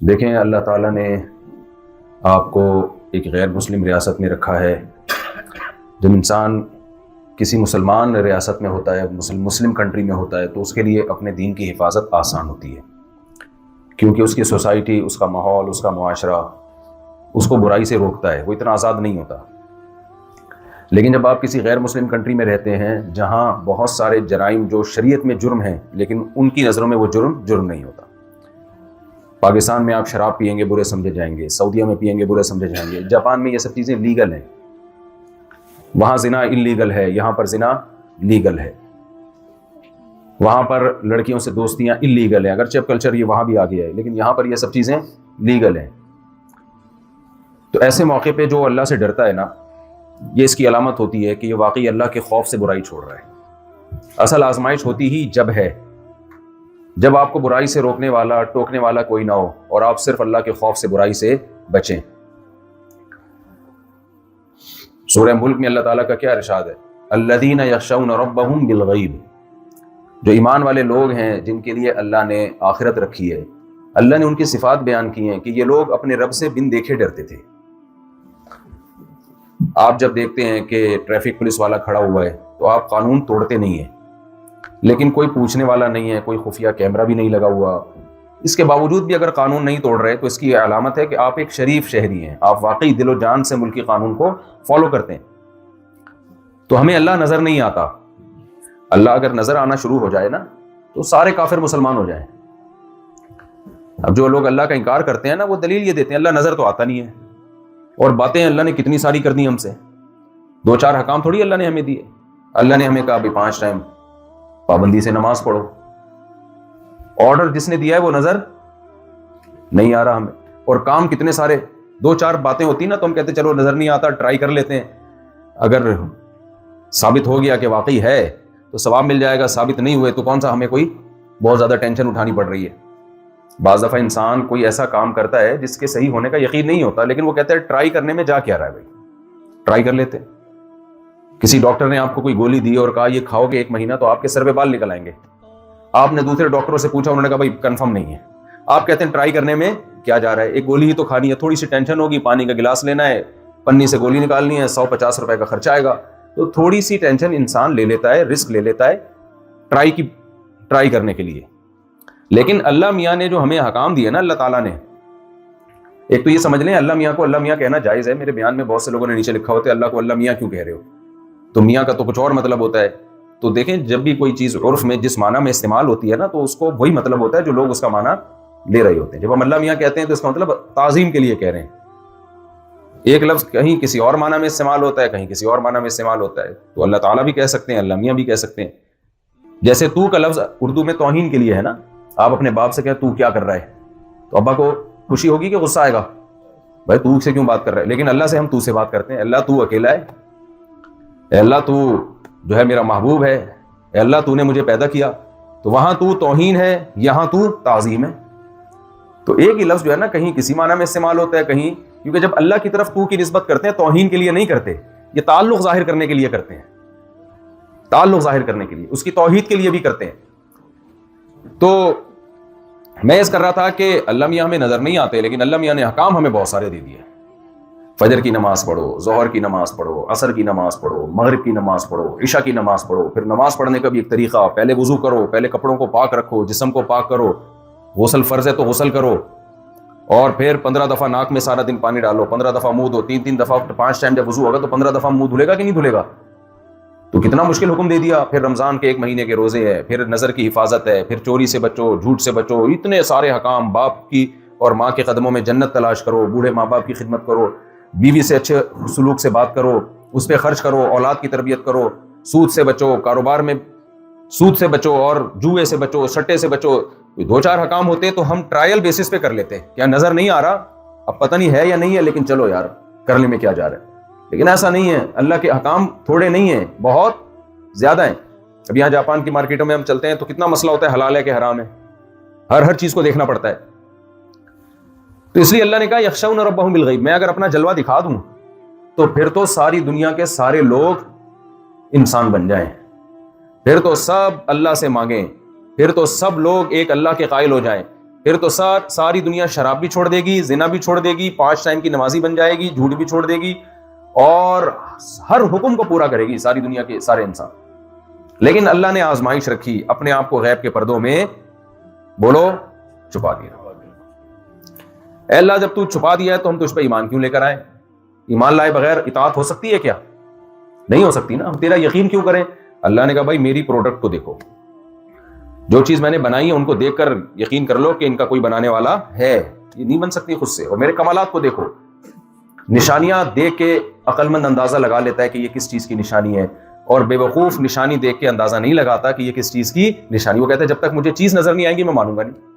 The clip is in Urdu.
دیکھیں، اللہ تعالیٰ نے آپ کو ایک غیر مسلم ریاست میں رکھا ہے. جب انسان کسی مسلمان ریاست میں ہوتا ہے، مسلم کنٹری میں ہوتا ہے، تو اس کے لیے اپنے دین کی حفاظت آسان ہوتی ہے، کیونکہ اس کی سوسائٹی، اس کا ماحول، اس کا معاشرہ اس کو برائی سے روکتا ہے، وہ اتنا آزاد نہیں ہوتا. لیکن جب آپ کسی غیر مسلم کنٹری میں رہتے ہیں جہاں بہت سارے جرائم جو شریعت میں جرم ہیں لیکن ان کی نظروں میں وہ جرم نہیں ہوتا. پاکستان میں آپ شراب پئیں گے برے سمجھے جائیں گے، سعودیہ میں پئیں گے برے سمجھے جائیں گے، جاپان میں یہ سب چیزیں لیگل ہیں. وہاں زنا انلیگل ہے، یہاں پر زنا لیگل ہے. وہاں پر لڑکیوں سے دوستیاں انلیگل ہیں، اگرچہ اب کلچر یہ وہاں بھی آ گیا ہے، لیکن یہاں پر یہ سب چیزیں لیگل ہیں. تو ایسے موقع پہ جو اللہ سے ڈرتا ہے نا، یہ اس کی علامت ہوتی ہے کہ یہ واقعی اللہ کے خوف سے برائی چھوڑ رہا ہے. اصل آزمائش ہوتی ہی جب آپ کو برائی سے روکنے والا، ٹوکنے والا کوئی نہ ہو اور آپ صرف اللہ کے خوف سے برائی سے بچیں. سورہ ملک میں اللہ تعالیٰ کا کیا ارشاد ہے؟ الذین یخشون ربہم بالغیب. جو ایمان والے لوگ ہیں جن کے لیے اللہ نے آخرت رکھی ہے، اللہ نے ان کی صفات بیان کی ہیں کہ یہ لوگ اپنے رب سے بن دیکھے ڈرتے تھے. آپ جب دیکھتے ہیں کہ ٹریفک پولیس والا کھڑا ہوا ہے تو آپ قانون توڑتے نہیں ہیں، لیکن کوئی پوچھنے والا نہیں ہے، کوئی خفیہ کیمرہ بھی نہیں لگا ہوا. اس کے باوجود بھی اگر قانون نہیں توڑ رہے تو اس کی علامت ہے کہ آپ ایک شریف شہری ہیں، آپ واقعی دل و جان سے ملکی قانون کو فالو کرتے ہیں. تو ہمیں اللہ نظر نہیں آتا. اللہ اگر نظر آنا شروع ہو جائے نا تو سارے کافر مسلمان ہو جائیں. اب جو لوگ اللہ کا انکار کرتے ہیں نا، وہ دلیل یہ دیتے ہیں اللہ نظر تو آتا نہیں ہے، اور باتیں اللہ نے کتنی ساری کر دی ہم سے. 2-4 حکام تھوڑی اللہ نے ہمیں دیے. اللہ نے ہمیں کہا بھی 5 ٹائم پابندی سے نماز پڑھو. آرڈر جس نے دیا ہے وہ نظر نہیں آ رہا ہمیں. اور کام کتنے سارے، 2-4 باتیں ہوتی نا تو ہم کہتے چلو نظر نہیں آتا، ٹرائی کر لیتے ہیں. اگر ثابت ہو گیا کہ واقعی ہے تو ثواب مل جائے گا، ثابت نہیں ہوئے تو کون سا ہمیں کوئی بہت زیادہ ٹینشن اٹھانی پڑ رہی ہے. بعض دفعہ انسان کوئی ایسا کام کرتا ہے جس کے صحیح ہونے کا یقین نہیں ہوتا، لیکن وہ کہتا ہے ٹرائی کرنے میں جا کیا رہا ہے بھائی، ٹرائی کر لیتے. کسی ڈاکٹر نے آپ کو کوئی گولی دی اور کہا یہ کھاؤ گے 1 مہینہ تو آپ کے سر پہ بال نکل آئیں گے. آپ نے دوسرے ڈاکٹروں سے پوچھا، انہوں نے کہا بھائی کنفرم نہیں ہے. آپ کہتے ہیں ٹرائی کرنے میں کیا جا رہا ہے، ایک گولی ہی تو کھانی ہے، تھوڑی سی ٹینشن ہوگی، پانی کا گلاس لینا ہے، پنی سے گولی نکالنی ہے، 150 روپے کا خرچہ آئے گا. تو تھوڑی سی ٹینشن انسان لے لیتا ہے، رسک لے لیتا ہے ٹرائی کرنے کے لیے. لیکن اللہ میاں نے جو ہمیں حکام دیے نا، اللہ تعالیٰ نے، ایک تو یہ سمجھ لیں اللہ میاں کو اللہ میاں کہنا جائز ہے. میرے بیان میں بہت سے لوگوں نے نیچے لکھا ہوتا ہے اللہ کو اللہ میاں کیوں کہہ رہے ہو، تو میاں کا تو کچھ اور مطلب ہوتا ہے. تو دیکھیں جب بھی کوئی چیز عرف میں جس معنی میں استعمال ہوتی ہے نا تو اس کو وہی مطلب ہوتا ہے جو لوگ اس کا معنی لے رہے ہوتے ہیں. جب ہم اللہ میاں کہتے ہیں تو اس کا مطلب تعظیم کے لیے کہہ رہے ہیں. ایک لفظ کہیں کسی اور معنی میں استعمال ہوتا ہے، کہیں کسی اور معنی میں استعمال ہوتا ہے. تو اللہ تعالیٰ بھی کہہ سکتے ہیں، اللہ میاں بھی کہہ سکتے ہیں. جیسے تو کا لفظ اردو میں توہین کے لیے ہے نا. آپ اپنے باپ سے کہیں تو کیا کر رہا ہے تو ابا کو خوشی ہوگی کہ غصہ آئے گا، بھائی تو سے کیوں بات کر رہا ہے. لیکن اللہ سے ہم تو سے بات کرتے ہیں. اللہ تو اکیلا ہے، اے اللہ تو جو ہے میرا محبوب ہے، اے اللہ تو نے مجھے پیدا کیا. تو وہاں تو توہین ہے، یہاں تو تعظیم ہے. تو ایک ہی لفظ جو ہے نا کہیں کسی معنی میں استعمال ہوتا ہے، کہیں، کیونکہ جب اللہ کی طرف تو کی نسبت کرتے ہیں توہین کے لیے نہیں کرتے، یہ تعلق ظاہر کرنے کے لیے کرتے ہیں، تعلق ظاہر کرنے کے لیے، اس کی توحید کے لیے بھی کرتے ہیں. تو میں اس کر رہا تھا کہ اللہ میاں ہمیں نظر نہیں آتے، لیکن اللہ میاں نے حکام ہمیں بہت سارے دے دیے. فجر کی نماز پڑھو، ظہر کی نماز پڑھو، عصر کی نماز پڑھو، مغرب کی نماز پڑھو، عشاء کی نماز پڑھو. پھر نماز پڑھنے کا بھی ایک طریقہ، پہلے وضو کرو، پہلے کپڑوں کو پاک رکھو، جسم کو پاک کرو، غسل فرض ہے تو غسل کرو، اور پھر 15 دفعہ ناک میں سارا دن پانی ڈالو، 15 دفعہ منہ دھو، 3 دفعہ 5 ٹائم جب وضو ہوگا تو 15 دفعہ منہ دھلے گا کہ نہیں دھلے گا. تو کتنا مشکل حکم دے دیا. پھر رمضان کے 1 مہینے کے روزے ہیں، پھر نظر کی حفاظت ہے، پھر چوری سے بچو، جھوٹ سے بچو، اتنے سارے حکام. باپ کی اور ماں کے قدموں میں جنت تلاش کرو، بوڑھے ماں باپ کی خدمت کرو، بیوی سے اچھے سلوک سے بات کرو، اس پہ خرچ کرو، اولاد کی تربیت کرو، سود سے بچو، کاروبار میں سود سے بچو، اور جوئے سے بچو، سٹے سے بچو. 2-4 حکام ہوتے تو ہم ٹرائل بیسس پہ کر لیتے. کیا نظر نہیں آ رہا، اب پتہ نہیں ہے یا نہیں ہے، لیکن چلو یار کرنے میں کیا جا رہا ہے. لیکن ایسا نہیں ہے، اللہ کے حکام تھوڑے نہیں ہیں، بہت زیادہ ہیں. اب یہاں جاپان کی مارکیٹوں میں ہم چلتے ہیں تو کتنا مسئلہ ہوتا ہے حلال ہے کہ حرام ہے، ہر چیز کو دیکھنا پڑتا ہے. تو اس لیے اللہ نے کہا یخشون ربہم بالغیب. میں اگر اپنا جلوہ دکھا دوں تو پھر تو ساری دنیا کے سارے لوگ انسان بن جائیں، پھر تو سب اللہ سے مانگیں، پھر تو سب لوگ ایک اللہ کے قائل ہو جائیں. پھر تو ساری دنیا شراب بھی چھوڑ دے گی، زنا بھی چھوڑ دے گی، 5 ٹائم کی نمازی بن جائے گی، جھوٹ بھی چھوڑ دے گی، اور ہر حکم کو پورا کرے گی ساری دنیا کے سارے انسان. لیکن اللہ نے آزمائش رکھی، اپنے آپ کو غیب کے پردوں میں بولو چھپا دیا. اے اللہ جب تو چھپا دیا ہے تو ہم تو اس پہ ایمان کیوں لے کر آئے؟ ایمان لائے بغیر اطاعت ہو سکتی ہے کیا؟ نہیں ہو سکتی نا. ہم تیرا یقین کیوں کریں؟ اللہ نے کہا بھائی میری پروڈکٹ کو دیکھو، جو چیز میں نے بنائی ہے ان کو دیکھ کر یقین کر لو کہ ان کا کوئی بنانے والا ہے، یہ نہیں بن سکتی خود سے. اور میرے کمالات کو دیکھو. نشانیاں دیکھ کے عقل مند اندازہ لگا لیتا ہے کہ یہ کس چیز کی نشانی ہے، اور بے وقوف نشانی دیکھ کے اندازہ نہیں لگاتا کہ یہ کس چیز کی نشانی. وہ کہتا ہے جب تک مجھے چیز نظر نہیں آئے گی میں مانوں گا نہیں.